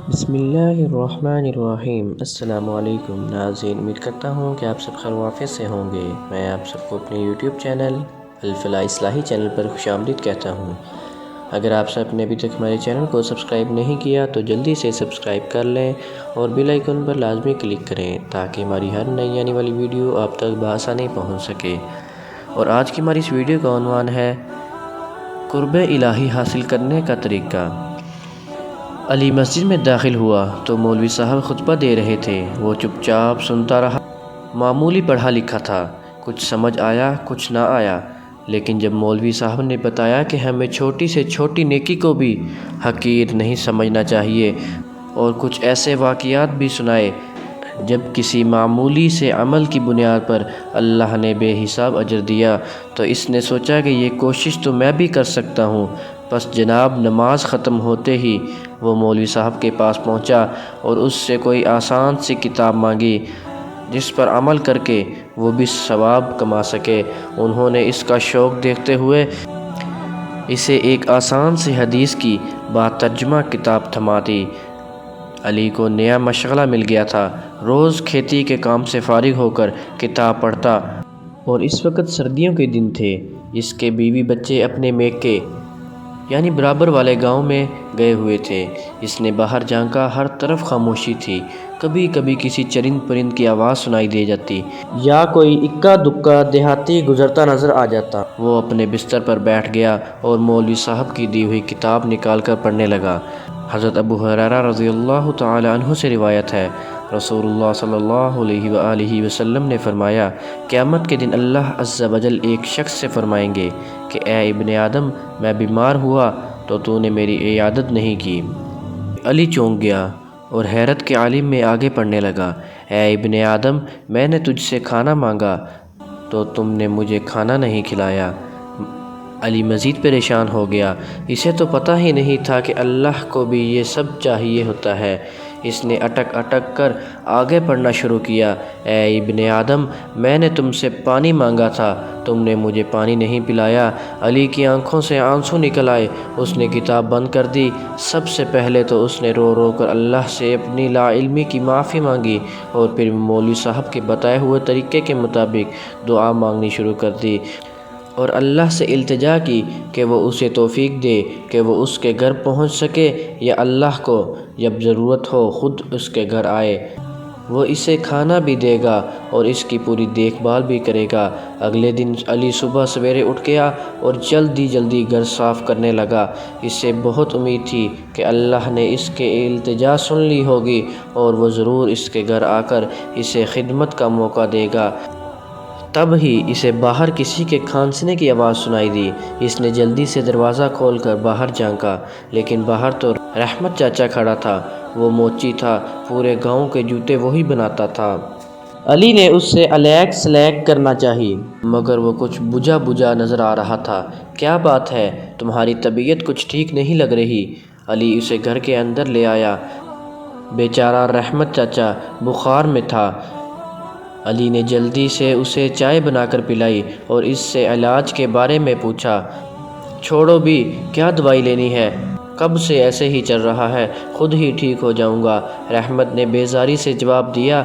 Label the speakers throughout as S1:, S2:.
S1: بسم اللہ الرحمن الرحیم۔ السلام علیکم ناظرین، امید کرتا ہوں کہ آپ سب خیر وعافیت سے ہوں گے۔ میں آپ سب کو اپنے یوٹیوب چینل الفلاح اصلاحی چینل پر خوش آمدید کہتا ہوں۔ اگر آپ سب نے ابھی تک ہمارے چینل کو سبسکرائب نہیں کیا تو جلدی سے سبسکرائب کر لیں اور بیل آئیکن پر لازمی کلک کریں تاکہ ہماری ہر نئی آنے والی ویڈیو آپ تک بآسانی پہنچ سکے۔ اور آج کی ہماری اس ویڈیو کا عنوان ہے قرب الہی حاصل کرنے کا طریقہ۔ علی مسجد میں داخل ہوا تو مولوی صاحب خطبہ دے رہے تھے۔ وہ چپ چاپ سنتا رہا۔ معمولی پڑھا لکھا تھا، کچھ سمجھ آیا کچھ نہ آیا، لیکن جب مولوی صاحب نے بتایا کہ ہمیں چھوٹی سے چھوٹی نیکی کو بھی حقیر نہیں سمجھنا چاہیے اور کچھ ایسے واقعات بھی سنائے جب کسی معمولی سے عمل کی بنیاد پر اللہ نے بے حساب اجر دیا، تو اس نے سوچا کہ یہ کوشش تو میں بھی کر سکتا ہوں۔ بس جناب نماز ختم ہوتے ہی وہ مولوی صاحب کے پاس پہنچا اور اس سے کوئی آسان سی کتاب مانگی جس پر عمل کر کے وہ بھی ثواب کما سکے۔ انہوں نے اس کا شوق دیکھتے ہوئے اسے ایک آسان سی حدیث کی باترجمہ کتاب تھما دی۔ علی کو نیا مشغلہ مل گیا تھا۔ روز کھیتی کے کام سے فارغ ہو کر کتاب پڑھتا، اور اس وقت سردیوں کے دن تھے۔ اس کے بیوی بچے اپنے میکے یعنی برابر والے گاؤں میں گئے ہوئے تھے۔ اس نے باہر جھانکا، ہر طرف خاموشی تھی۔ کبھی کبھی کسی چرند پرند کی آواز سنائی دے جاتی یا کوئی اکا دکا دیہاتی گزرتا نظر آ جاتا۔ وہ اپنے بستر پر بیٹھ گیا اور مولوی صاحب کی دی ہوئی کتاب نکال کر پڑھنے لگا۔ حضرت ابو ہریرہ رضی اللہ تعالی عنہ سے روایت ہے، رسول اللہ صلی اللہ علیہ وآلہ وسلم نے فرمایا، قیامت کے دن اللہ عز و جل ایک شخص سے فرمائیں گے کہ اے ابن آدم، میں بیمار ہوا تو نے میری عیادت نہیں کی۔ علی چونک گیا اور حیرت کے عالم میں آگے پڑھنے لگا، اے ابن آدم، میں نے تجھ سے کھانا مانگا تو تم نے مجھے کھانا نہیں کھلایا۔ علی مزید پریشان ہو گیا۔ اسے تو پتہ ہی نہیں تھا کہ اللہ کو بھی یہ سب چاہیے ہوتا ہے۔ اس نے اٹک اٹک کر آگے پڑھنا شروع کیا، اے ابن آدم، میں نے تم سے پانی مانگا تھا، تم نے مجھے پانی نہیں پلایا۔ علی کی آنکھوں سے آنسو نکل آئے۔ اس نے کتاب بند کر دی۔ سب سے پہلے تو اس نے رو رو کر اللہ سے اپنی لا علمی کی معافی مانگی، اور پھر مولوی صاحب کے بتائے ہوئے طریقے کے مطابق دعا مانگنی شروع کر دی اور اللہ سے التجا کی کہ وہ اسے توفیق دے کہ وہ اس کے گھر پہنچ سکے، یا اللہ کو جب ضرورت ہو خود اس کے گھر آئے۔ وہ اسے کھانا بھی دے گا اور اس کی پوری دیکھ بھال بھی کرے گا۔ اگلے دن علی صبح سویرے اٹھ گیا اور جلدی گھر صاف کرنے لگا۔ اسے بہت امید تھی کہ اللہ نے اس کے التجا سن لی ہوگی اور وہ ضرور اس کے گھر آ کر اسے خدمت کا موقع دے گا۔ تب ہی اسے باہر کسی کے کھانسنے کی آواز سنائی دی۔ اس نے جلدی سے دروازہ کھول کر باہر جھانکا، لیکن باہر تو رحمت چاچا کھڑا تھا۔ وہ موچی تھا، پورے گاؤں کے جوتے وہی بناتا تھا۔ علی نے اس سے الیک سلیک کرنا چاہی، مگر وہ کچھ بجھا بجھا نظر آ رہا تھا۔ کیا بات ہے، تمہاری طبیعت کچھ ٹھیک نہیں لگ رہی۔ علی اسے گھر کے اندر لے آیا۔ بیچارہ رحمت چاچا بخار میں تھا۔ علی نے جلدی سے اسے چائے بنا کر پلائی اور اس سے علاج کے بارے میں پوچھا۔ چھوڑو بھی، کیا دوائی لینی ہے، کب سے ایسے ہی چل رہا ہے، خود ہی ٹھیک ہو جاؤں گا، رحمت نے بیزاری سے جواب دیا۔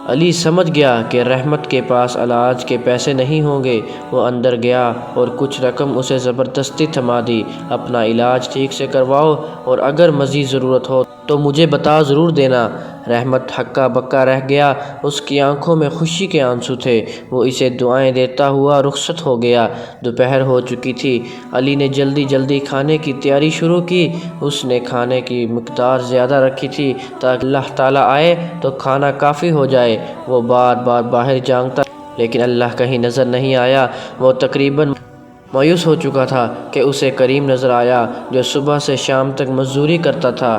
S1: علی سمجھ گیا کہ رحمت کے پاس علاج کے پیسے نہیں ہوں گے۔ وہ اندر گیا اور کچھ رقم اسے زبردستی تھما دی، اپنا علاج ٹھیک سے کرواؤ اور اگر مزید ضرورت ہو تو مجھے بتا ضرور دینا۔ رحمت ہکا بکا رہ گیا، اس کی آنکھوں میں خوشی کے آنسو تھے۔ وہ اسے دعائیں دیتا ہوا رخصت ہو گیا۔ دوپہر ہو چکی تھی۔ علی نے جلدی کھانے کی تیاری شروع کی۔ اس نے کھانے کی مقدار زیادہ رکھی تھی تاکہ اللہ تعالیٰ آئے تو کھانا کافی ہو جائے۔ وہ بار بار باہر جھانکتا لیکن اللہ کہیں نظر نہیں آیا۔ وہ تقریباً مایوس ہو چکا تھا کہ اسے کریم نظر آیا، جو صبح سے شام تک مزدوری کرتا تھا۔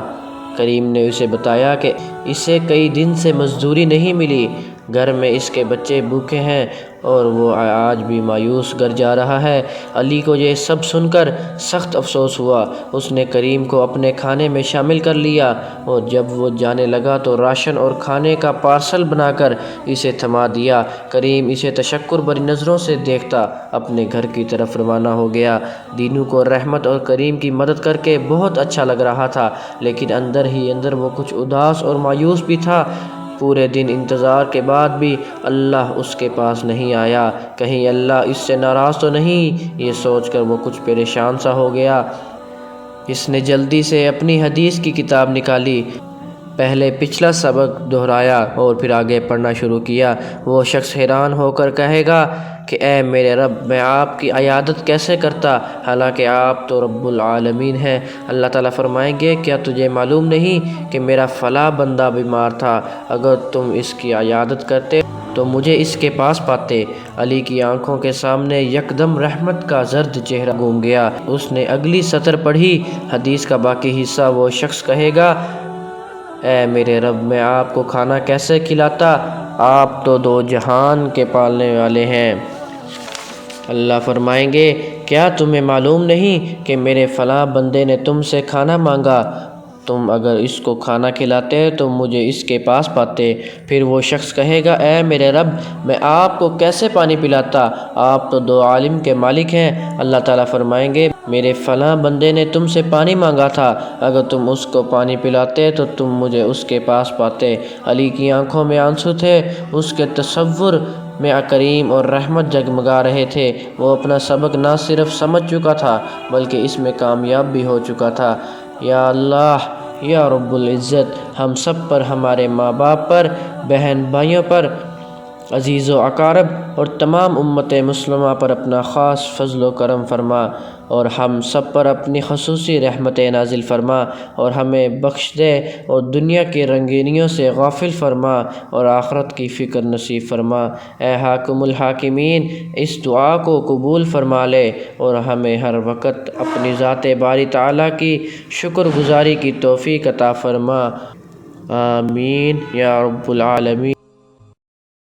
S1: کریم نے اسے بتایا کہ اسے کئی دن سے مزدوری نہیں ملی۔ گھر میں اس کے بچے بھوکے ہیں اور وہ آج بھی مایوس گھر جا رہا ہے۔ علی کو یہ سب سن کر سخت افسوس ہوا۔ اس نے کریم کو اپنے کھانے میں شامل کر لیا اور جب وہ جانے لگا تو راشن اور کھانے کا پارسل بنا کر اسے تھما دیا۔ کریم اسے تشکر بھری نظروں سے دیکھتا اپنے گھر کی طرف روانہ ہو گیا۔ دینو کو رحمت اور کریم کی مدد کر کے بہت اچھا لگ رہا تھا، لیکن اندر ہی اندر وہ کچھ اداس اور مایوس بھی تھا۔ پورے دن انتظار کے بعد بھی اللہ اس کے پاس نہیں آیا۔ کہیں اللہ اس سے ناراض تو نہیں، یہ سوچ کر وہ کچھ پریشان سا ہو گیا۔ اس نے جلدی سے اپنی حدیث کی کتاب نکالی، پہلے پچھلا سبق دہرایا اور پھر آگے پڑھنا شروع کیا۔ وہ شخص حیران ہو کر کہے گا کہ اے میرے رب، میں آپ کی عیادت کیسے کرتا، حالانکہ آپ تو رب العالمین ہیں۔ اللہ تعالیٰ فرمائیں گے، کیا تجھے معلوم نہیں کہ میرا فلاں بندہ بیمار تھا؟ اگر تم اس کی عیادت کرتے تو مجھے اس کے پاس پاتے۔ علی کی آنکھوں کے سامنے یکدم رحمت کا زرد چہرہ گھوم گیا۔ اس نے اگلی سطر پڑھی۔ حدیث کا باقی حصہ وہ شخص کہے گا، اے میرے رب، میں آپ کو کھانا کیسے کھلاتا، آپ تو دو جہان کے پالنے والے ہیں۔ اللہ فرمائیں گے، کیا تمہیں معلوم نہیں کہ میرے فلاں بندے نے تم سے کھانا مانگا؟ تم اگر اس کو کھانا کھلاتے تو مجھے اس کے پاس پاتے۔ پھر وہ شخص کہے گا، اے میرے رب، میں آپ کو کیسے پانی پلاتا، آپ تو دو عالم کے مالک ہیں۔ اللہ تعالیٰ فرمائیں گے، میرے فلاں بندے نے تم سے پانی مانگا تھا، اگر تم اس کو پانی پلاتے تو تم مجھے اس کے پاس پاتے۔ علی کی آنکھوں میں آنسو تھے، اس کے تصور میں کریم اور رحمت جگمگا رہے تھے۔ وہ اپنا سبق نہ صرف سمجھ چکا تھا بلکہ اس میں کامیاب بھی ہو چکا تھا۔ یا اللہ، یا رب العزت، ہم سب پر، ہمارے ماں باپ پر، بہن بھائیوں پر، عزیز و اقارب اور تمام امت مسلمہ پر اپنا خاص فضل و کرم فرما، اور ہم سب پر اپنی خصوصی رحمت نازل فرما، اور ہمیں بخش دے اور دنیا کی رنگینیوں سے غافل فرما اور آخرت کی فکر نصیب فرما۔ اے حاکم الحاکمین، اس دعا کو قبول فرما لے اور ہمیں ہر وقت اپنی ذات باری تعالیٰ کی شکر گزاری کی توفیق عطا فرما۔ آمین یا رب العالمین۔